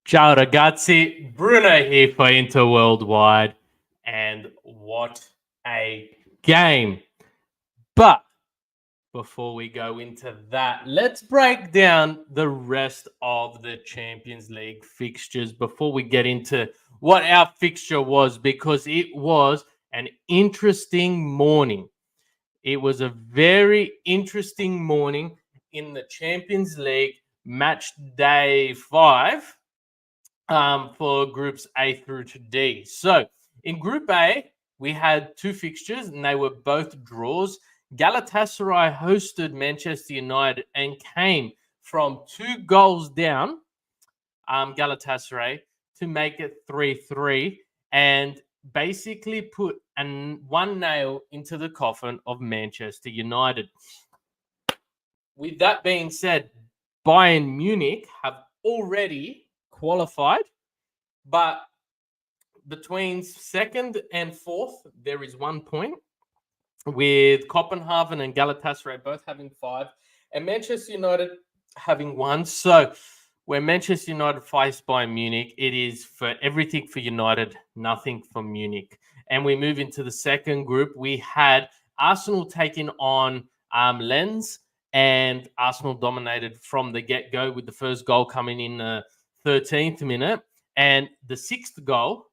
Ciao ragazzi, Bruno here for Inter Worldwide, and what a game. But before we go into that, let's break down the rest of the Champions League fixtures before we get into what our fixture was, because it was an interesting morning. It was a very interesting morning in the Champions League match day 5. For groups A through to D. So in Group A, we had two fixtures and they were both draws. Galatasaray hosted Manchester United and came from 2 goals down, Galatasaray, to make it 3-3 and basically put one nail into the coffin of Manchester United. With that being said, Bayern Munich have already qualified, but between second and fourth there is 1 point, with Copenhagen and Galatasaray both having 5 and Manchester United having 1. So when Manchester United fights Bayern Munich, it is for everything for United, nothing for Munich. And we move into the second group. We had Arsenal taking on Lens, and Arsenal dominated from the get-go with the first goal coming in the 13th minute, and the 6th goal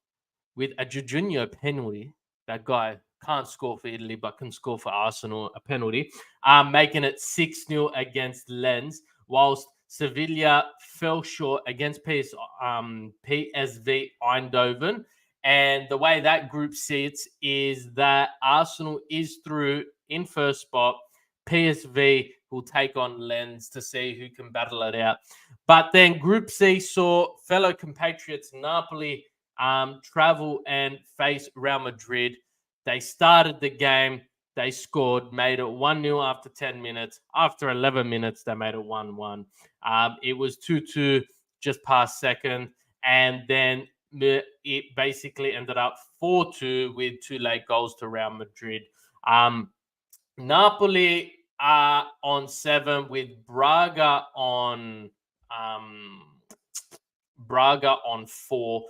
with a Jorginho penalty. That guy can't score for Italy but can score for Arsenal, a penalty, making it 6-0 against Lens, whilst Sevilla fell short against PSV Eindhoven. And the way that group sits is that Arsenal is through in first spot, PSV will take on Lens to see who can battle it out. But then Group C saw fellow compatriots Napoli travel and face Real Madrid. They started the game. They scored, made it 1-0 after 10 minutes. After 11 minutes, they made it 1-1. It was 2-2 just past second. And then it basically ended up 4-2 with 2 late goals to Real Madrid. Napoli are on 7 with Braga on 4.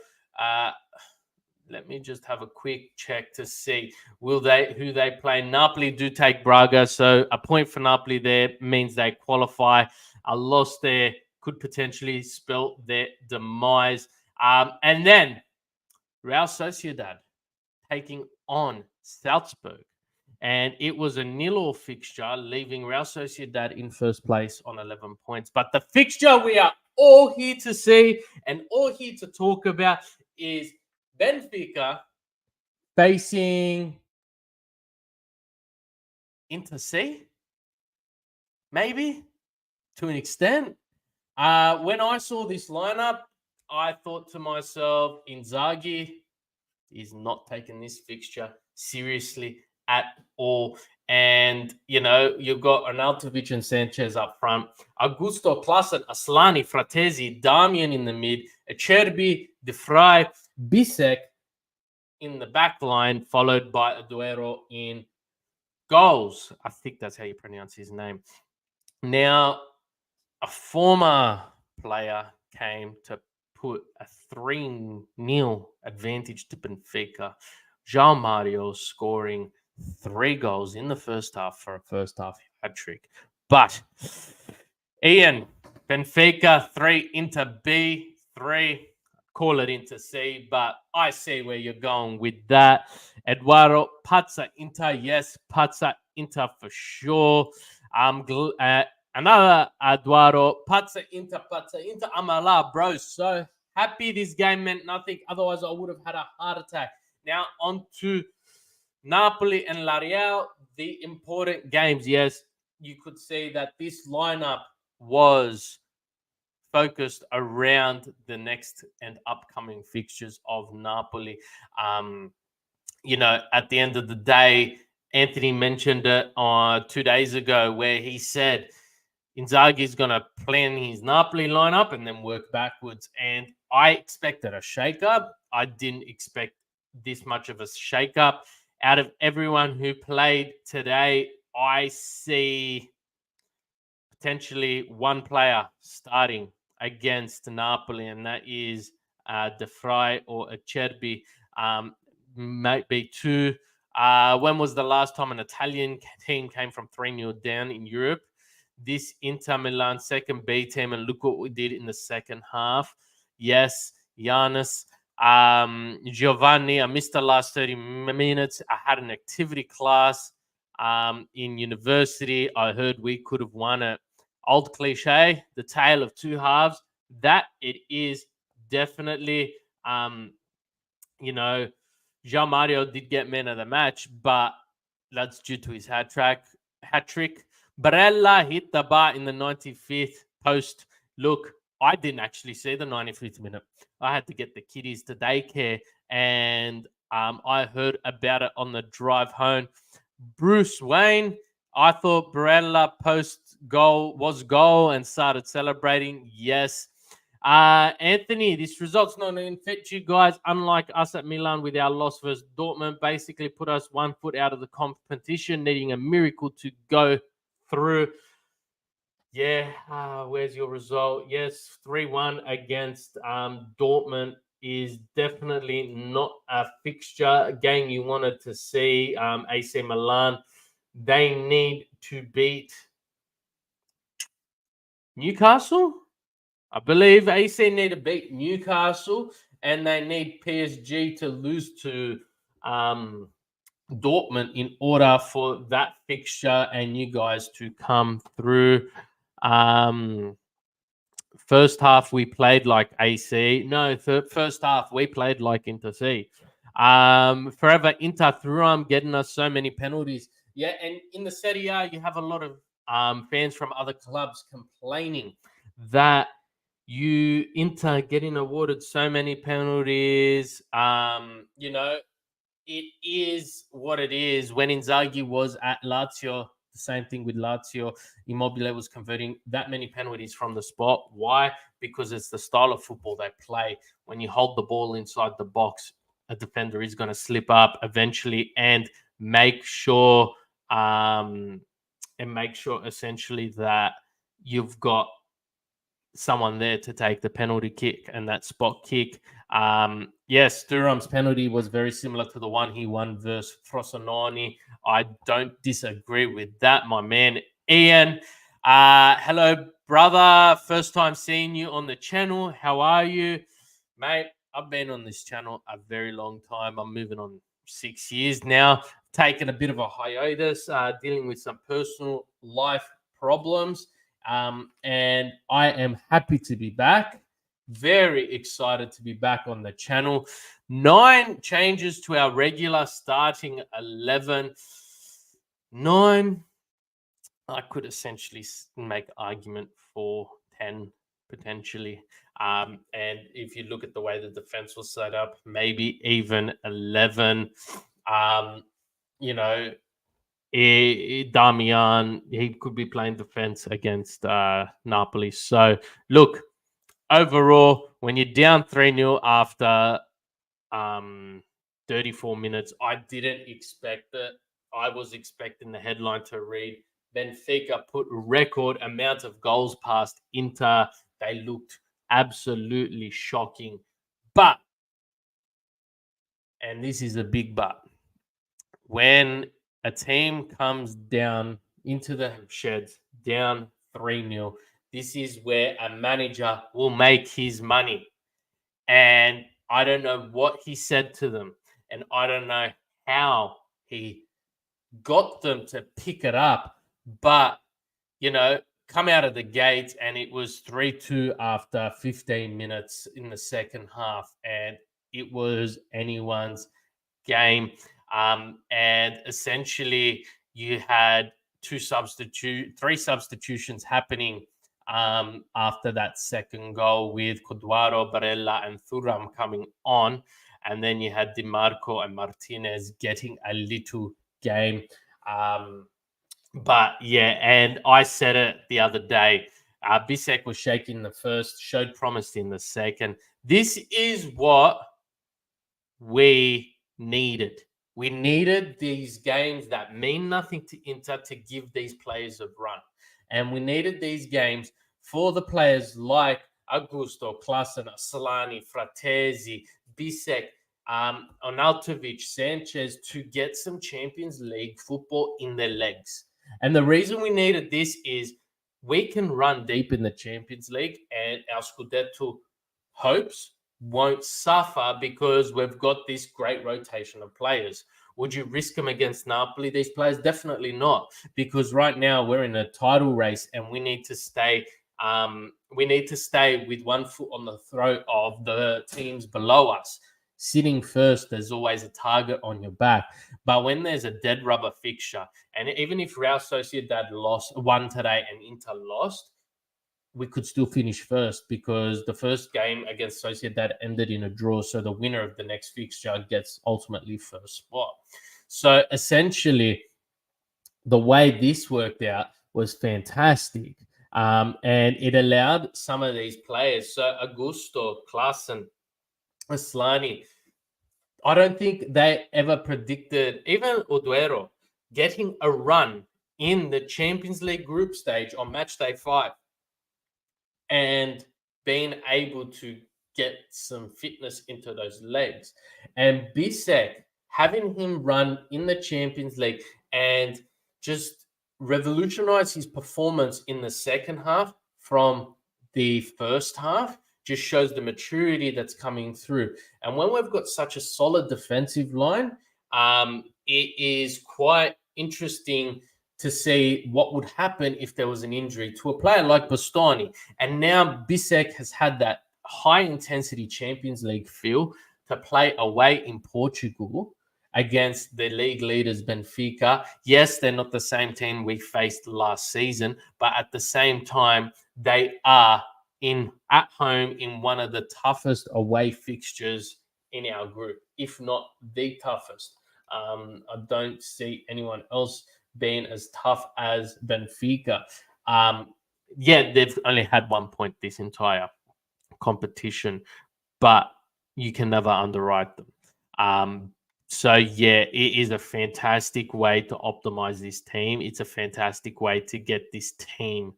Let me just have a quick check to see who they play. Napoli do take Braga, so a point for Napoli there means they qualify. A loss there could potentially spell their demise. And then Real Sociedad taking on Salzburg. And it was a 0-0 fixture, leaving Real Sociedad in first place on 11 points. But the fixture we are all here to see and all here to talk about is Befica facing Inter C, maybe to an extent. When I saw this lineup, I thought to myself, Inzaghi is not taking this fixture seriously at all. And, you've got Arnautovic and Sanchez up front, Augusto, Klassen, Aslani, Fratesi, Damian in the mid, Acerbi, De Vrij, Bisek in the back line, followed by Aduero in goals. I think that's how you pronounce his name. Now, a former player came to put a 3-0 advantage to Benfica. João Mario scoring 3 goals in the first half for a first half hat trick. But Ian, Benfica 3, Inter B 3. Call it Inter C, but I see where you're going with that. Eduardo, Pazza Inter, yes, Pazza Inter for sure. Another Eduardo, Pazza Inter, Amala, bro. So happy this game meant nothing. Otherwise, I would have had a heart attack. Now on to Napoli and La Real, the important games. Yes, you could see that this lineup was focused around the next and upcoming fixtures of Napoli. At the end of the day, Anthony mentioned it 2 days ago where he said Inzaghi is going to plan his Napoli lineup and then work backwards. And I expected a shake-up. I didn't expect this much of a shake-up. Out of everyone who played today, I see potentially one player starting against Napoli, and that is De Vrij or Acerbi. Might be 2. When was the last time an Italian team came from 3-0 down in Europe? This Inter Milan second B team, and look what we did in the second half. Yes, Giannis. Giovanni, I missed the last 30 minutes. I had an activity class in university. I heard we could have won it. Old cliche, the tale of 2 halves. That it is definitely, Jean Mario did get man of the match, but that's due to his hat trick. Barella hit the bar in the 95th post. Look, I didn't actually see the 95th minute. I had to get the kiddies to daycare, and I heard about it on the drive home. Bruce Wayne, I thought Barella post goal was goal and started celebrating. Yes. Anthony, this result's not going to fit you guys. Unlike us at Milan with our loss versus Dortmund, basically put us 1 foot out of the competition, needing a miracle to go through. Yeah, where's your result? Yes, 3-1 against Dortmund is definitely not a fixture, a game you wanted to see. AC Milan, they need to beat Newcastle. I believe AC need to beat Newcastle, and they need PSG to lose to Dortmund in order for that fixture and you guys to come through. First half we played like AC. No, first half we played like Inter C. Forever Inter through getting us so many penalties. Yeah, and in the Serie A, you have a lot of fans from other clubs complaining that Inter getting awarded so many penalties. It is what it is. When Inzaghi was at Lazio, the same thing with Lazio. Immobile was converting that many penalties from the spot. Why? Because it's the style of football they play. When you hold the ball inside the box, a defender is going to slip up eventually and make sure essentially that you've got someone there to take the penalty kick and that spot kick. Yes, Thuram's penalty was very similar to the one he won versus Frosinone. I don't disagree with that, my man. Ian, hello, brother. First time seeing you on the channel. How are you? Mate, I've been on this channel a very long time. I'm moving on 6 years now. Taken a bit of a hiatus, dealing with some personal life problems. And I am happy to be back. Very excited to be back on the channel. 9 changes to our regular starting 11. 9. I could essentially make argument for 10 potentially. And if you look at the way the defense was set up, maybe even 11. Damian, he could be playing defense against Napoli. So, look, overall, when you're down 3-0 after 34 minutes, I didn't expect it. I was expecting the headline to read, Befica put record amount of goals past Inter. They looked absolutely shocking. But, and this is a big but, when a team comes down into the sheds, down 3-0, this is where a manager will make his money. And I don't know what he said to them. And I don't know how he got them to pick it up. But, come out of the gate and it was 3-2 after 15 minutes in the second half. And it was anyone's game. And essentially, you had 3 substitutions happening after that second goal, with Coduaro, Barella, and Thuram coming on. And then you had Di Marco and Martinez getting a little game. But yeah, and I said it the other day. Bisek was shaking in the first, showed promise in the second. This is what we needed. We needed these games that mean nothing to Inter to give these players a run. And we needed these games for the players like Augusto, Klassen, Solani, Fratesi, Bisek, Onaltovic, Sanchez to get some Champions League football in their legs. And the reason we needed this is we can run deep in the Champions League and our Scudetto hopes won't suffer because we've got this great rotation of players. Would you risk them against Napoli? These players, definitely not, because right now we're in a title race and we need to stay. We need to stay with one foot on the throat of the teams below us. Sitting first, there's always a target on your back. But when there's a dead rubber fixture, and even if Real Sociedad won today and Inter lost, we could still finish first because the first game against Sociedad ended in a draw. So the winner of the next fixture gets ultimately first spot. So essentially, the way this worked out was fantastic. And it allowed some of these players, so Augusto, Klassen, Aslani, I don't think they ever predicted, even Oduero, getting a run in the Champions League group stage on matchday 5. And being able to get some fitness into those legs. And Bisek, having him run in the Champions League and just revolutionize his performance in the second half from the first half just shows the maturity that's coming through. And when we've got such a solid defensive line, it is quite interesting to see what would happen if there was an injury to a player like Bastoni. And now Bisek has had that high-intensity Champions League feel to play away in Portugal. against the league leaders Benfica. Yes, they're not the same team we faced last season, but at the same time, they are at home in one of the toughest away fixtures in our group, if not the toughest. I don't see anyone else being as tough as Benfica. Yeah, they've only had 1 point this entire competition, but you can never underwrite them. So yeah, it is a fantastic way to optimize this team. It's a fantastic way to get this team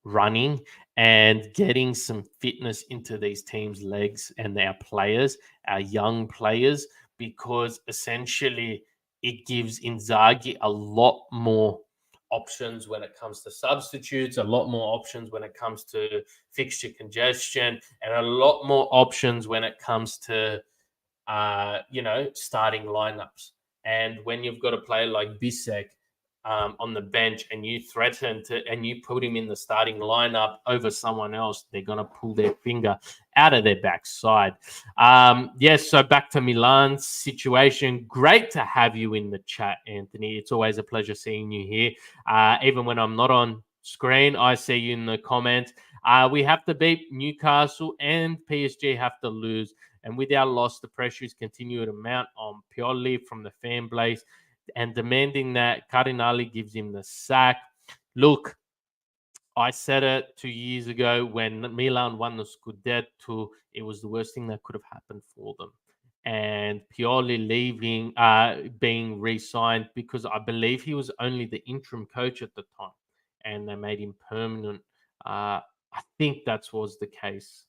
running and getting some fitness into these teams' legs and our players, our young players, because essentially it gives Inzaghi a lot more options when it comes to substitutes, a lot more options when it comes to fixture congestion, and a lot more options when it comes to starting lineups. And when you've got a player like Bisek on the bench and you put him in the starting lineup over someone else, they're going to pull their finger out of their backside. Yes, so back to Milan's situation. Great to have you in the chat, Anthony. It's always a pleasure seeing you here. Even when I'm not on screen, I see you in the comments. We have to beat Newcastle and PSG have to lose. And with our loss, the pressures continue to mount on Pioli from the fan base and demanding that Cardinale gives him the sack. Look, I said it 2 years ago when Milan won the Scudetto, it was the worst thing that could have happened for them. And Pioli leaving, being re-signed because I believe he was only the interim coach at the time and they made him permanent. I think that was the case.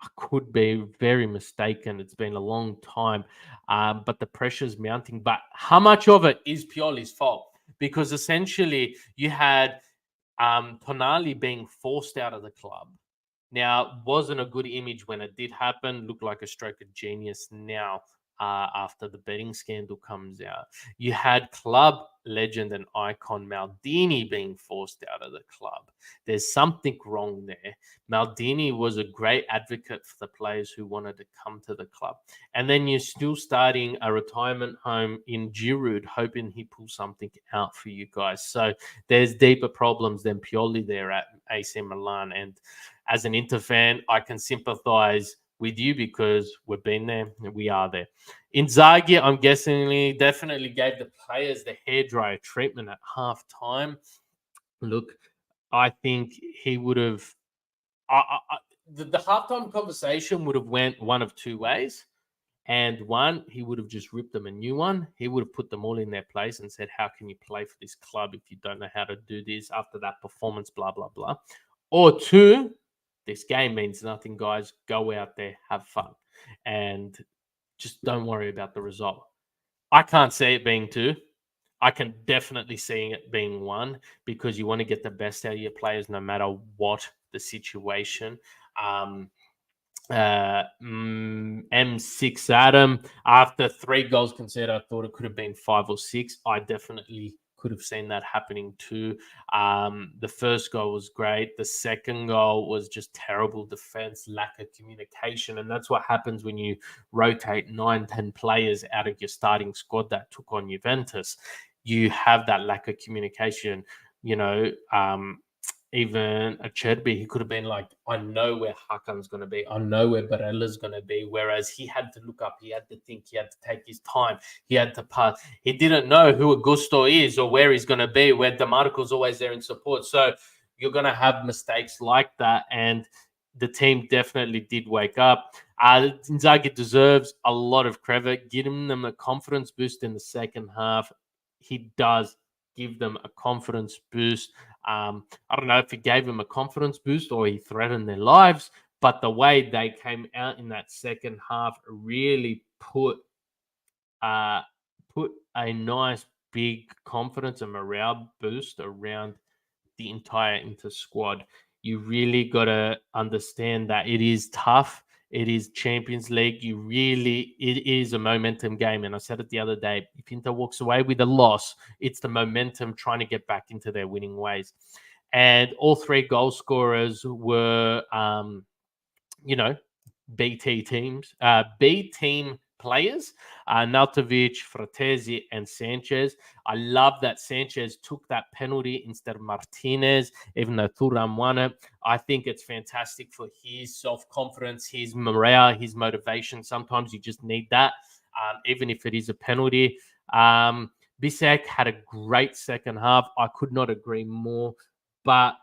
I could be very mistaken. It's been a long time, but the pressure's mounting. But how much of it is Pioli's fault? Because essentially, you had Tonali being forced out of the club. Now, wasn't a good image when it did happen. Looked like a stroke of genius now after the betting scandal comes out. You had club legend and icon Maldini being forced out of the club. There's something wrong there. Maldini was a great advocate for the players who wanted to come to the club. And then you're still starting a retirement home in Giroud, hoping he pulls something out for you guys. So there's deeper problems than purely there at AC Milan. And as an Inter fan, I can sympathize with you because we've been there and we are there. Inzaghi, I'm guessing, definitely gave the players the hairdryer treatment at half time. Look, I think he would have. The halftime conversation would have went one of two ways. And one, he would have just ripped them a new one. He would have put them all in their place and said, how can you play for this club if you don't know how to do this after that performance, blah, blah, blah. Or two, this game means nothing, guys. Go out there, have fun, and just don't worry about the result. I can't see it being two. I can definitely see it being one because you want to get the best out of your players no matter what the situation. M6 Adam, after 3 goals conceded, I thought it could have been 5 or 6. I definitely could have seen that happening too. The first goal was great. The second goal was just terrible defense, lack of communication. And that's what happens when you rotate 9-10 players out of your starting squad that took on Juventus. You have that lack of communication, even a Cherby, he could have been like, I know where Hakan's going to be. I know where Barella's going to be. Whereas he had to look up. He had to think. He had to take his time. He had to pass. He didn't know who Augusto is or where he's going to be, where DeMarco's always there in support. So you're going to have mistakes like that. And the team definitely did wake up. Inzaghi deserves a lot of credit. Giving them a confidence boost in the second half. He does give them a confidence boost. I don't know if he gave them a confidence boost or he threatened their lives, but the way they came out in that second half really put a nice big confidence and morale boost around the entire Inter squad. You really got to understand that it is tough. It is Champions League. It is a momentum game. And I said it the other day, if Inter walks away with a loss, it's the momentum trying to get back into their winning ways. And all 3 goal scorers were, BT teams, B team players, Nautovic, Fratesi, and Sanchez. I love that Sanchez took that penalty instead of Martinez, even though Thuram won it. I think it's fantastic for his self-confidence, his morale, his motivation. Sometimes you just need that, even if it is a penalty. Bisek had a great second half. I could not agree more, but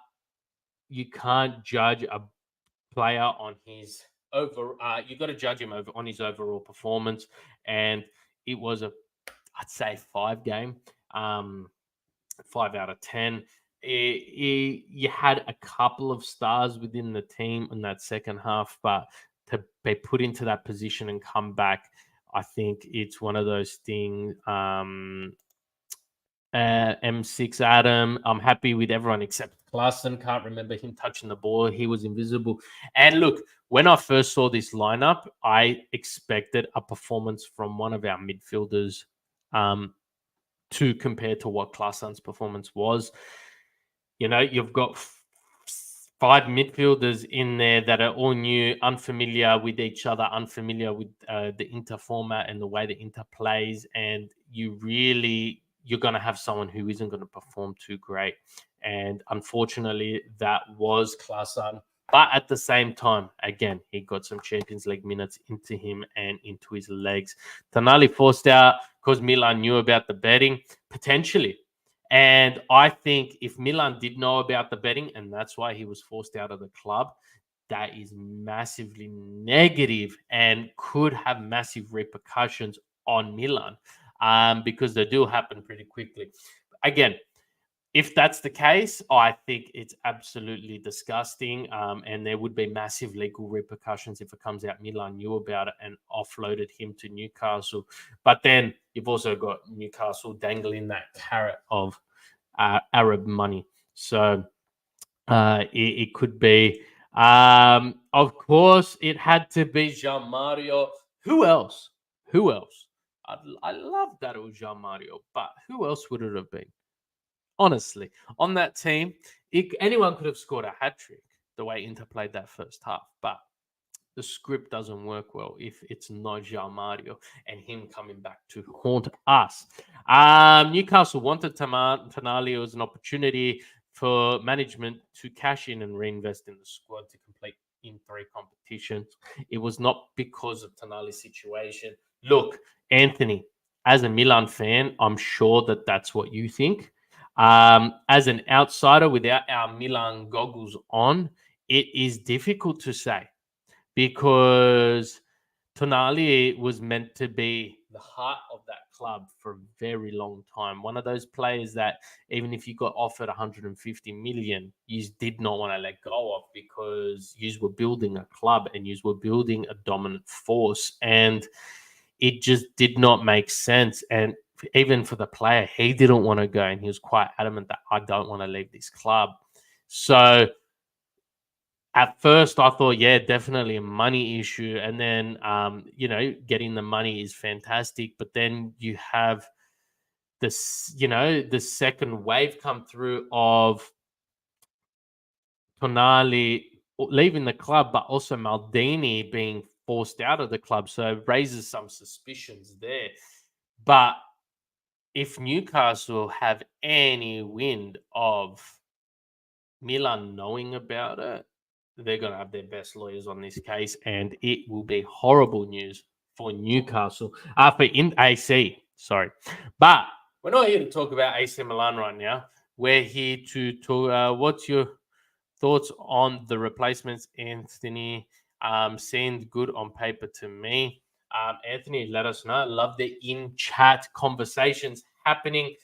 you can't judge a player on his you got to judge him on his overall performance, and it was I'd say 5 out of 10. You had a couple of stars within the team in that second half, but to be put into that position and come back, I think it's one of those things. M6 Adam, I'm happy with everyone except Klaassen. Can't remember him touching the ball. He was invisible. And look, when I first saw this lineup, I expected a performance from one of our midfielders to compare to what Klaassen's performance was. You know, you've got 5 midfielders in there that are all new, unfamiliar with each other, unfamiliar with the Inter format and the way the Inter plays, and you're going to have someone who isn't going to perform too great. And unfortunately, that was Klaassen. But at the same time, again, he got some Champions League minutes into him and into his legs. Tonali forced out because Milan knew about the betting, potentially. And I think if Milan did know about the betting, and that's why he was forced out of the club, that is massively negative and could have massive repercussions on Milan, because they do happen pretty quickly. Again, if that's the case, I think it's absolutely disgusting, and there would be massive legal repercussions if it comes out Milan knew about it and offloaded him to Newcastle. But then you've also got Newcastle dangling that carrot of Arab money. So it could be. Of course, it had to be Jean Mario. Who else? I love that it was Jean Mario, but who else would it have been? Honestly, on that team, anyone could have scored a hat trick the way Inter played that first half, but the script doesn't work well if it's not Jean Mario and him coming back to haunt us. Newcastle wanted Tonali as an opportunity for management to cash in and reinvest in the squad to complete in 3 competitions. It was not because of Tonali's situation. Look, Anthony, as a Milan fan, I'm sure that that's what you think. As an outsider without our Milan goggles on, it is difficult to say because Tonali was meant to be the heart of that club for a very long time. One of those players that even if you got offered 150 million, you did not want to let go of because you were building a club and you were building a dominant force, and it just did not make sense. And even for the player, he didn't want to go, and he was quite adamant that I don't want to leave this club. So at first I thought, yeah, definitely a money issue. And then, getting the money is fantastic. But then you have this, the second wave come through of Tonali leaving the club, but also Maldini being forced out of the club. So it raises some suspicions there. But if Newcastle have any wind of Milan knowing about it, they're going to have their best lawyers on this case, and it will be horrible news for Newcastle. For AC, sorry. But we're not here to talk about AC Milan right now. We're here to talk. What's your thoughts on the replacements, Anthony? Seemed good on paper to me. Anthony, let us know. Love the in-chat conversations happening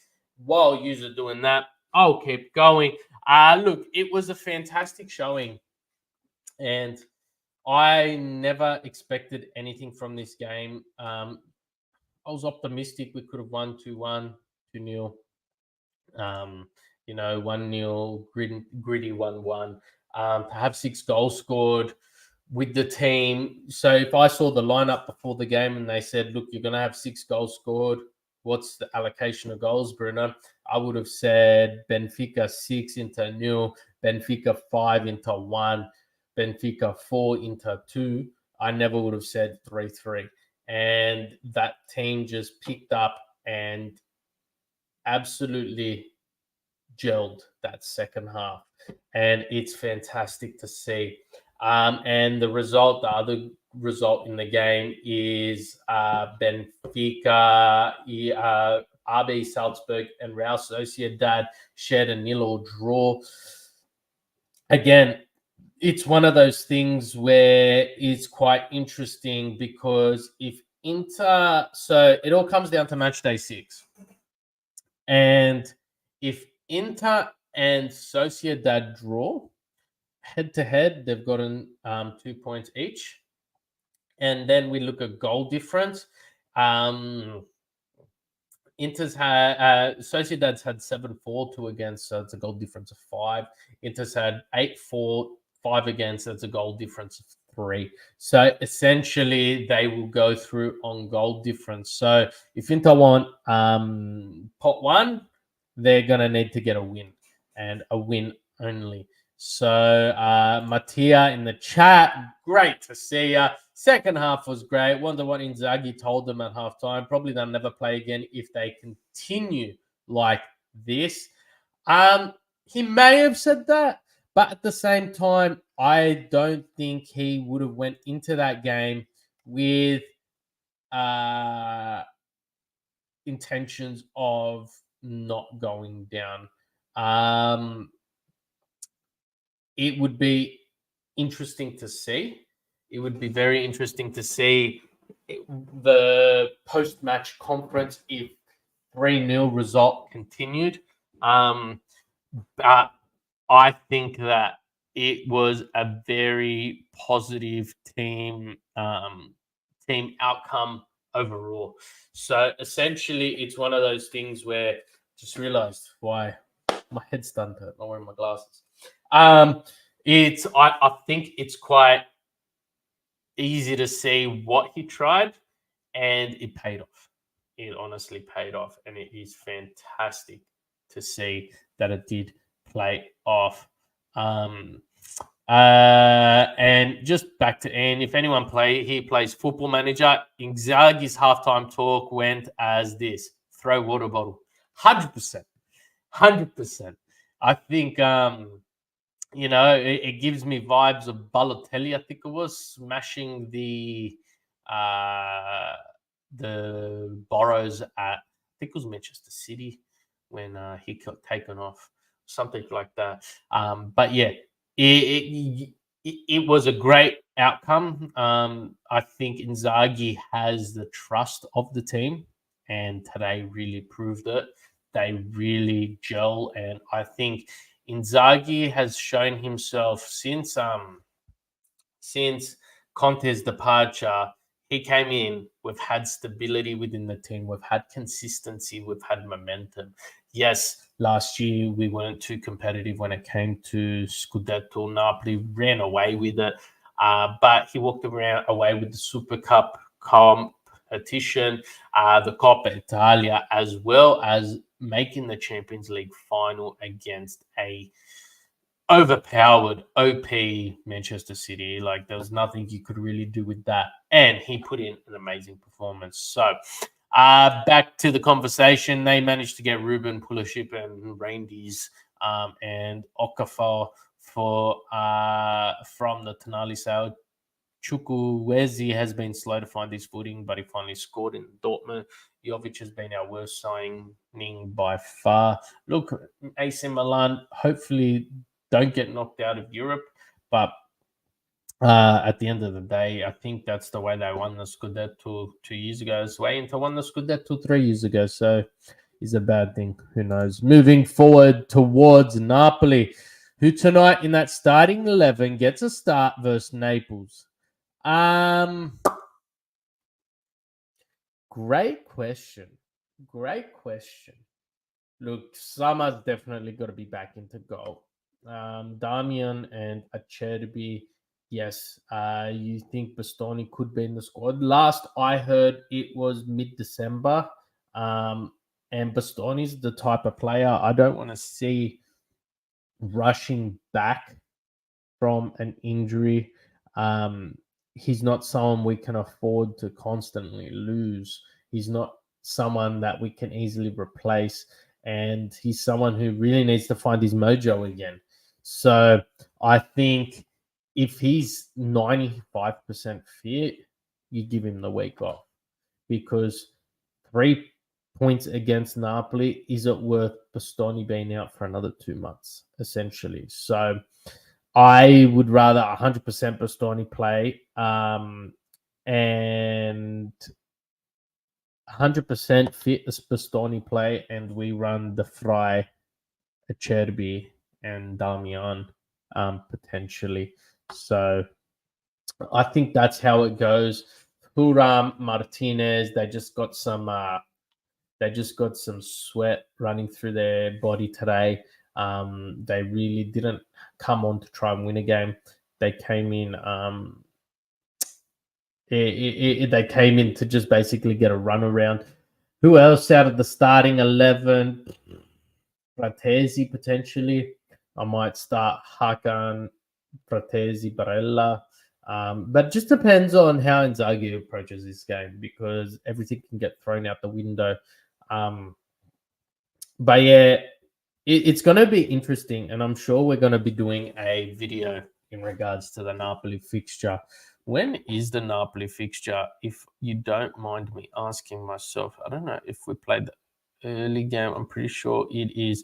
while you're doing that. I'll keep going. Look, it was a fantastic showing, and I never expected anything from this game. I was optimistic we could have won 2-1, 2-0. 1-0, gritty 1-1. To have 6 goals scored with the team. So if I saw the lineup before the game and they said, look, you're going to have 6 goals scored, what's the allocation of goals, Bruno? I would have said Befica 6 into 0, Befica 5 into 1, Befica 4 into 2. I never would have said 3-3. and that team just picked up and absolutely gelled that second half, and it's fantastic to see. And the other result in the game is Benfica, RB Salzburg, and Real Sociedad shared a 0-0 draw. Again, it's one of those things where it's quite interesting because if Inter, so it all comes down to match day 6. And if Inter and Sociedad draw head to head, they've gotten 2 points each. And then we look at goal difference. Inter's had Sociedad's had 7-4, 2 against, so it's a goal difference of 5. Inter's had 8-4, 5 against, so it's a goal difference of 3. So essentially, they will go through on goal difference. So if Inter want pot 1, they're gonna need to get a win, and a win only. So Mattia in the chat, great to see you. Second half was great. Wonder what Inzaghi told them at halftime. Probably they'll never play again if they continue like this. He may have said that, but at the same time, I don't think he would have went into that game with intentions of not going down. It would be interesting to see. It would be very interesting to see the post-match conference if 3-0 result continued. But I think that it was a very positive team outcome overall. So essentially, it's one of those things where just realized why my head's done to it. I'm wearing my glasses. I think it's quite easy to see what he tried, and it paid off. It honestly paid off, and it is fantastic to see that it did play off. And just back to Ian, if anyone plays Football Manager, Inzaghi's halftime talk went as this: throw water bottle, 100%. I think it gives me vibes of Balotelli. I think it was smashing the Burrows at, I think it was Manchester City when he got taken off, something like that. But yeah, it was a great outcome. I think Inzaghi has the trust of the team, and today really proved it. They really gel, and I think Inzaghi has shown himself since Conte's departure. He came in, we've had stability within the team, we've had consistency, we've had momentum. Yes, last year we weren't too competitive when it came to Scudetto. Napoli ran away with it, but he walked away with the Super Cup competition, the Coppa Italia, as well as making the Champions League final against a overpowered OP Manchester City. Like, there was nothing you could really do with that, and he put in an amazing performance. So back to the conversation, they managed to get Ruben Pulisic and Reindeers and Okafor from the Tonali side. Chukwueze has been slow to find his footing, but he finally scored in Dortmund. Jovic has been our worst signing by far. Look, AC Milan hopefully don't get knocked out of Europe, but at the end of the day, I think that's the way they won the Scudetto 2 years ago. It's the way Inter won the Scudetto 3 years ago, so it's a bad thing. Who knows? Moving forward towards Napoli, who tonight in that starting 11 gets a start versus Naples. Great question. Look, Sama's definitely got to be back into goal. Damian and Acerbi, yes. You think Bastoni could be in the squad? Last I heard, it was mid-December. And Bastoni's the type of player I don't want to see rushing back from an injury. he's not someone we can afford to constantly lose. He's not someone that we can easily replace, and he's someone who really needs to find his mojo again. So I think if he's 95% fit, you give him the week off, because 3 points against Napoli, is it worth Bastoni being out for another 2 months, essentially? So I would rather 100% Bastoni play, and 100% fit as Bastoni play, and we run the Fry, Acerbi, and Damian potentially. So I think that's how it goes. Thuram, Martinez, they just got some sweat running through their body today. They really didn't come on to try and win a game. They came in. They came in to just basically get a run around. Who else out of the starting 11? Fratesi potentially. I might start Hakan, Fratesi, Barella. But it just depends on how Inzaghi approaches this game, because everything can get thrown out the window. But yeah, it's going to be interesting, and I'm sure we're going to be doing a video in regards to the Napoli fixture. When is the Napoli fixture? If you don't mind me asking myself, I don't know if we played the early game. I'm pretty sure it is.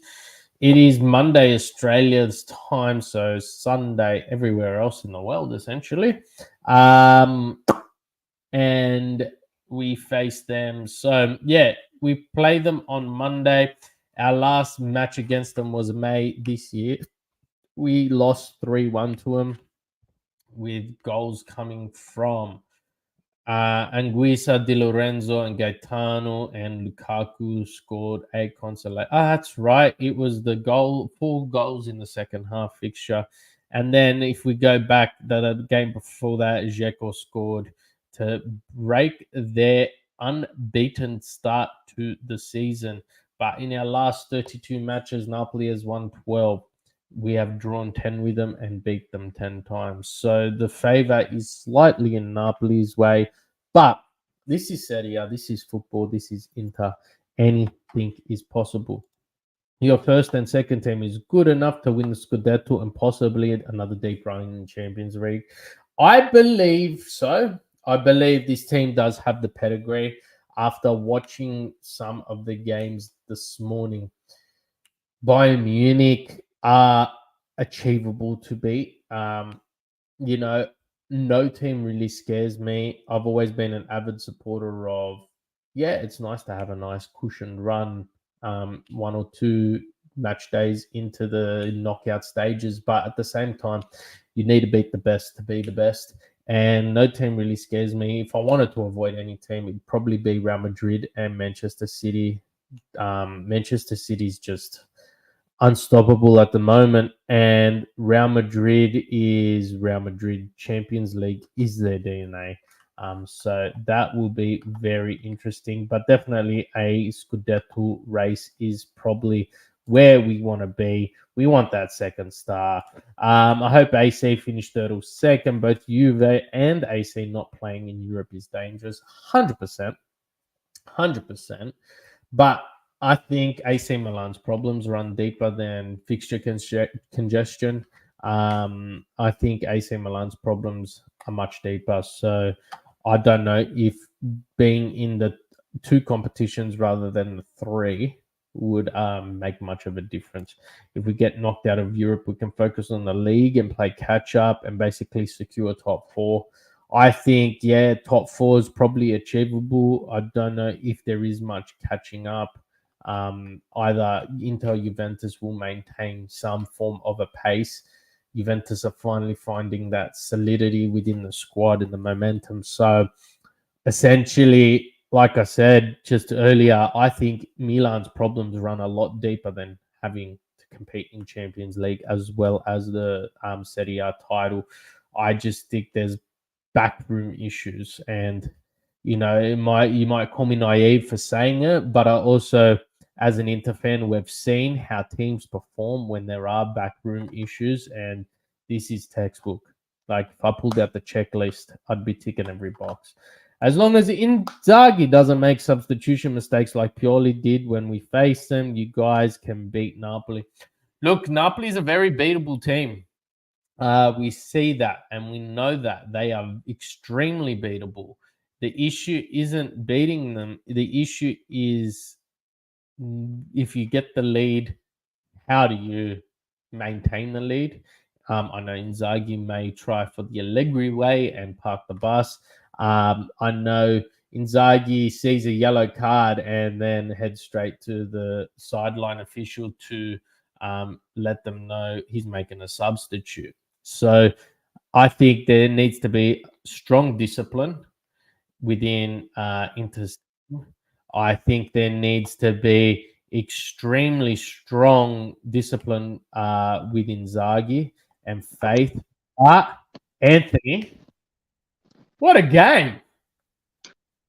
It is Monday Australia's time, so Sunday everywhere else in the world, essentially. And we face them. So yeah, we play them on Monday. Our last match against them was May this year. We lost 3-1 to them, with goals coming from Anguissa, Di Lorenzo, and Gaetano, and Lukaku scored a consolation. That's right. It was the 4 goals in the second half fixture. And then if we go back, the game before that, Dzeko scored to break their unbeaten start to the season. But in our last 32 matches, Napoli has won 12. We have drawn 10 with them and beat them 10 times. So the favor is slightly in Napoli's way. But this is Serie A, this is football, this is Inter. Anything is possible. Your first and second team is good enough to win the Scudetto and possibly another deep run in the Champions League. I believe so. I believe this team does have the pedigree. After watching some of the games this morning, Bayern Munich are achievable to beat. You know, no team really scares me. I've always been an avid supporter of, yeah, it's nice to have a nice cushioned run, 1 or 2 match days into the knockout stages. But at the same time, you need to beat the best to be the best. And no team really scares me. If I wanted to avoid any team, it'd probably be Real Madrid and Manchester City. Manchester City's just unstoppable at the moment, and Real Madrid is Real Madrid. Champions League is their DNA. So that will be very interesting, but definitely a Scudetto race is probably where we want to be. We want that second star. I hope AC finish third or second. Both Juve and AC not playing in Europe is dangerous. 100%. 100%. But I think AC Milan's problems run deeper than fixture congestion. I think AC Milan's problems are much deeper. So I don't know if being in the 2 competitions rather than the 3 would make much of a difference. If we get knocked out of Europe, we can focus on the league and play catch up and basically secure top 4. I think, yeah, top 4 is probably achievable. I don't know if there is much catching up. Either Inter or Juventus will maintain some form of a pace. Juventus are finally finding that solidity within the squad and the momentum. So essentially, like I said just earlier, I think Milan's problems run a lot deeper than having to compete in Champions League as well as the Serie A title. I just think there's backroom issues, and you might call me naive for saying it, but I also, as an Inter fan, we've seen how teams perform when there are backroom issues, and this is textbook. Like if I pulled out the checklist, I'd be ticking every box. As long as Inzaghi doesn't make substitution mistakes like Pioli did when we faced them, you guys can beat Napoli. Look, Napoli is a very beatable team. We see that and we know that they are extremely beatable. The issue isn't beating them. The issue is if you get the lead, how do you maintain the lead? I know Inzaghi may try for the Allegri way and park the bus. I know Inzaghi sees a yellow card and then heads straight to the sideline official to let them know he's making a substitute. So I think there needs to be strong discipline within Inter. I think there needs to be extremely strong discipline within Inzaghi and faith. But Anthony, what a game!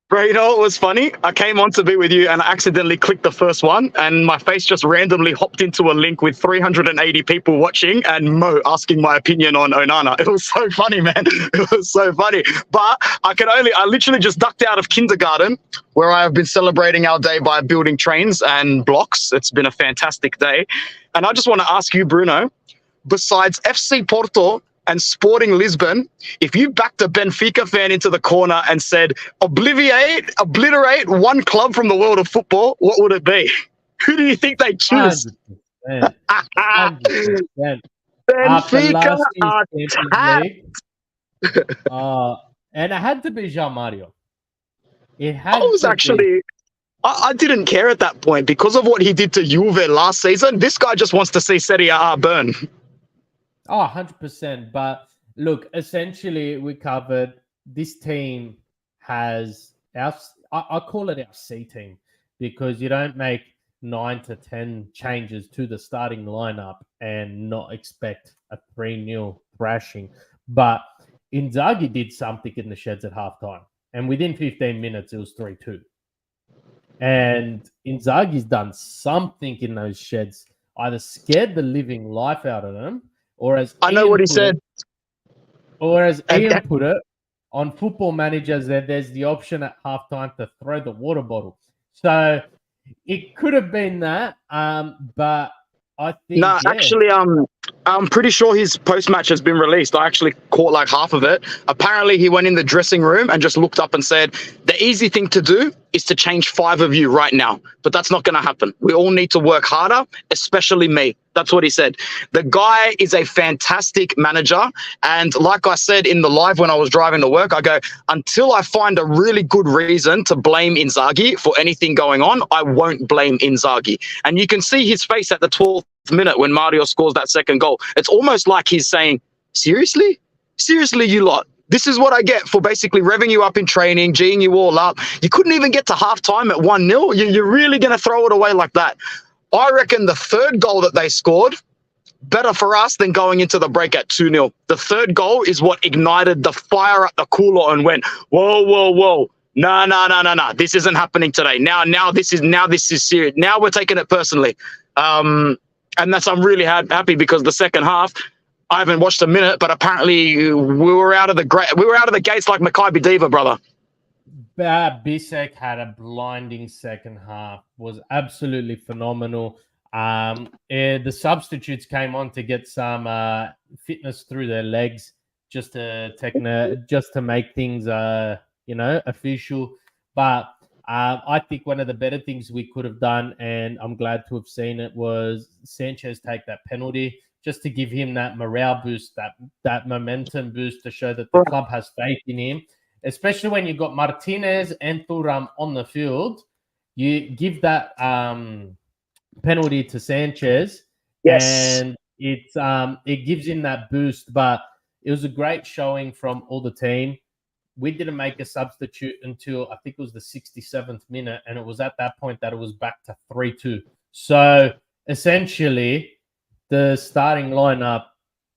Bro, you know what was funny? I came on to be with you and I accidentally clicked the first one and my face just randomly hopped into a link with 380 people watching and Mo asking my opinion on Onana. It was so funny, man. It was so funny. But I literally just ducked out of kindergarten where I have been celebrating our day by building trains and blocks. It's been a fantastic day. And I just want to ask you, Bruno, besides FC Porto and Sporting Lisbon, if you backed a Befica fan into the corner and said, obliterate one club from the world of football, what would it be? Who do you think they choose? 100%. 100%. Benfica and it had to be Jean Mario. I didn't care at that point because of what he did to Juve last season. This guy just wants to see Serie A burn. Oh, 100%. But look, essentially, we covered this team has I call it our C team because you don't make 9 to 10 changes to the starting lineup and not expect a 3-0 thrashing. But Inzaghi did something in the sheds at halftime. And within 15 minutes, it was 3-2. And Inzaghi's done something in those sheds, either scared the living life out of them, or as Ian put it on Football Manager, there's the option at halftime to throw the water bottle. So it could have been that, but I think actually, I'm pretty sure his post-match has been released. I actually caught like half of it. Apparently, he went in the dressing room and just looked up and said, the easy thing to do is to change 5 of you right now. But that's not going to happen. We all need to work harder, especially me. That's what he said. The guy is a fantastic manager. And like I said in the live when I was driving to work, I go, until I find a really good reason to blame Inzaghi for anything going on, I won't blame Inzaghi. And you can see his face at the 12th minute when Mario scores that second goal. It's almost like he's saying, seriously? Seriously, you lot? This is what I get for basically revving you up in training, G'ing you all up. You couldn't even get to halftime at 1-0. You're really going to throw it away like that? I reckon the third goal that they scored, better for us than going into the break at 2-0. The third goal is what ignited the fire at the cooler and went, whoa, whoa, whoa. No. This isn't happening today. Now this is serious. Now we're taking it personally. And I'm really happy because the second half, I haven't watched a minute, but apparently we were out of the gates like Maccabi Diva, brother. Bisek had a blinding second half, was absolutely phenomenal. The substitutes came on to get some fitness through their legs, just to make things official. But I think one of the better things we could have done, and I'm glad to have seen it, was Sanchez take that penalty just to give him that morale boost, that momentum boost to show that the club has faith in him. Especially when you've got Martinez and Thuram on the field, you give that penalty to Sanchez, and it gives him that boost. But it was a great showing from all the team. We didn't make a substitute until I think it was the 67th minute, and it was at that point that it was back to 3-2. So essentially, the starting lineup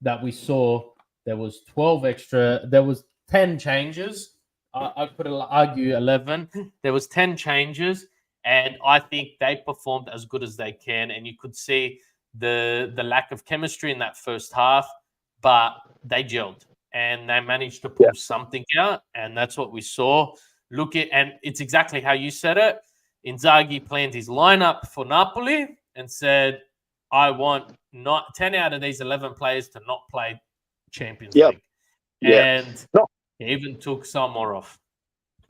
that we saw, there was 10 changes. I could argue 11. There was 10 changes, and I think they performed as good as they can. And you could see the lack of chemistry in that first half, but they gelled. and they managed to pull something out, and that's what we saw. And it's exactly how you said it. Inzaghi planned his lineup for Napoli and said, I want not 10 out of these 11 players to not play Champions League. And he even took some more off.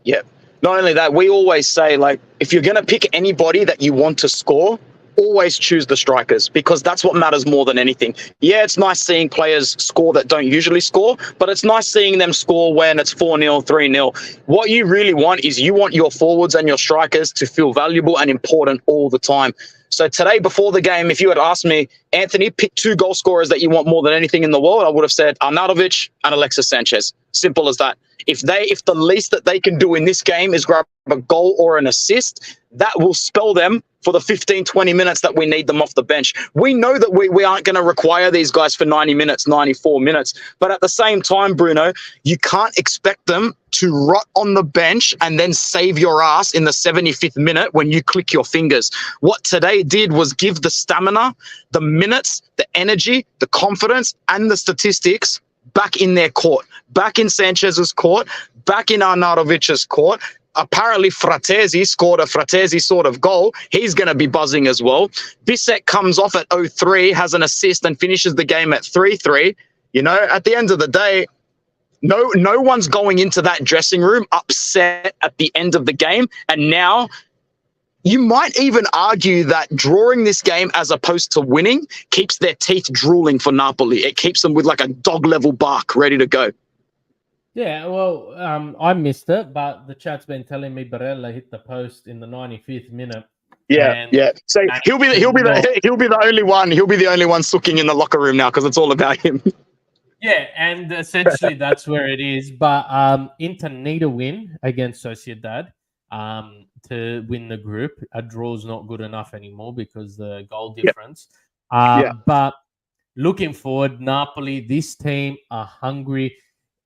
Yeah. Not only that, we always say, like, if you're going to pick anybody that you want to score, always choose the strikers, because that's what matters more than anything. Yeah, it's nice seeing players score that don't usually score, but it's nice seeing them score when it's 4-0, 3-0. What you really want is you want your forwards and your strikers to feel valuable and important all the time. So today, before the game, if you had asked me, Anthony, pick 2 goal scorers that you want more than anything in the world, I would have said Arnautovic and Alexis Sanchez. Simple as that. If the least that they can do in this game is grab a goal or an assist, that will spell them for the 15, 20 minutes that we need them off the bench. We know that we aren't going to require these guys for 90 minutes, 94 minutes. But at the same time, Bruno, you can't expect them to rot on the bench and then save your ass in the 75th minute when you click your fingers. What today did was give the stamina, the minutes, the energy, the confidence, and the statistics back in their court, back in Sanchez's court, back in Arnautovic's court. Apparently, Fratesi scored a Fratesi sort of goal. He's going to be buzzing as well. Bissek comes off at 0-3, has an assist, and finishes the game at 3-3. You know, at the end of the day, no one's going into that dressing room upset at the end of the game. And now you might even argue that drawing this game as opposed to winning keeps their teeth drooling for Napoli. It keeps them with like a dog-level bark ready to go. Yeah, well, I missed it, but the chat's been telling me Barella hit the post in the 95th minute. Yeah. So he'll be the only one. He'll be the only one sooking in the locker room now because it's all about him. Yeah, and essentially that's where it is. But Inter need a win against Sociedad to win the group. A draw's not good enough anymore because the goal difference. But looking forward, Napoli, this team are hungry.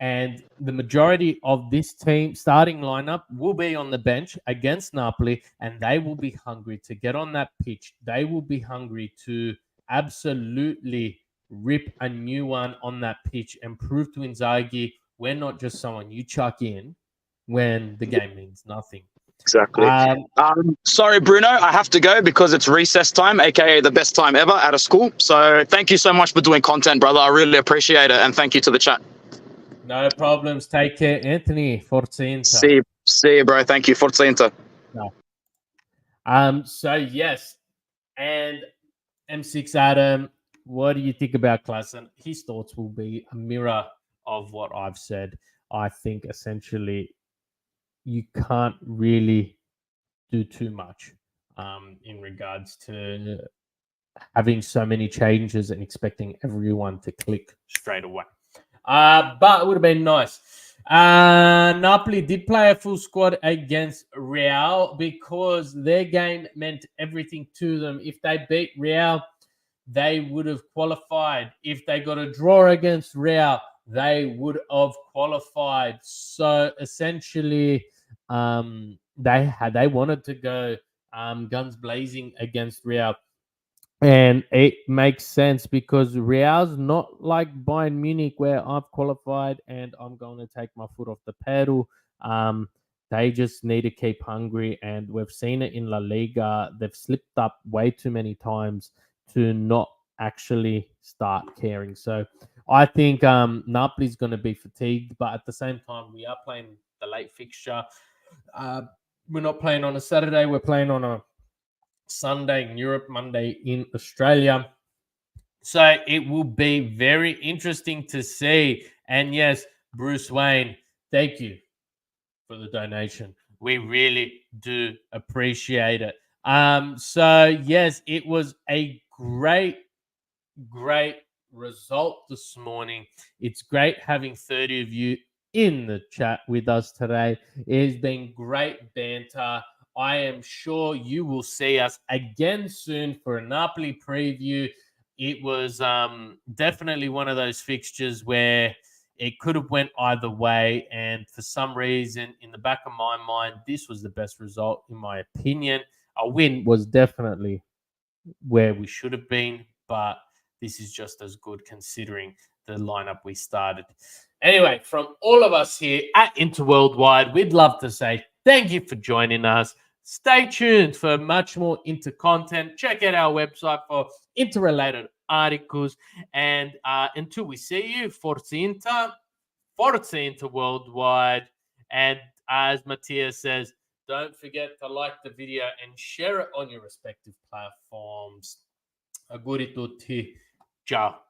And the majority of this team starting lineup will be on the bench against Napoli, and they will be hungry to get on that pitch. They will be hungry to absolutely rip a new one on that pitch and prove to Inzaghi we're not just someone you chuck in when the game means nothing. Exactly. Sorry, Bruno, I have to go because it's recess time, aka the best time ever out of school. So thank you so much for doing content, brother. I really appreciate it, and thank you to the chat. No problems. Take care, Anthony. Forza Inter. See you, bro. Thank you. Forza Inter. No. So, yes. And M6 Adam, what do you think about Klassen? His thoughts will be a mirror of what I've said. I think essentially you can't really do too much in regards to having so many changes and expecting everyone to click straight away. But it would have been nice. Napoli did play a full squad against Real because their game meant everything to them. If they beat Real, they would have qualified. If they got a draw against Real, they would have qualified. So essentially, they wanted to go guns blazing against Real. And it makes sense because Real's not like Bayern Munich where I've qualified and I'm going to take my foot off the pedal. They just need to keep hungry, and we've seen it in La Liga. They've slipped up way too many times to not actually start caring. So I think Napoli's going to be fatigued, but at the same time, we are playing the late fixture. We're not playing on a Saturday. We're playing on a Sunday in Europe, Monday in Australia. So it will be very interesting to see. And yes, Bruce Wayne, thank you for the donation. We really do appreciate it. So yes, it was a great result this morning. It's great having 30 of you in the chat with us today. It has been great banter. I am sure you will see us again soon for a Napoli preview. It was definitely one of those fixtures where it could have went either way. And for some reason, in the back of my mind, this was the best result, in my opinion. A win was definitely where we should have been, but this is just as good considering the lineup we started. Anyway, from all of us here at Interworldwide, we'd love to say thank you for joining us. Stay tuned for much more Inter content. Check out our website for interrelated articles. And until we see you, Forza Inter Worldwide. And as Matthias says, don't forget to like the video and share it on your respective platforms. Auguri tutti. Ciao.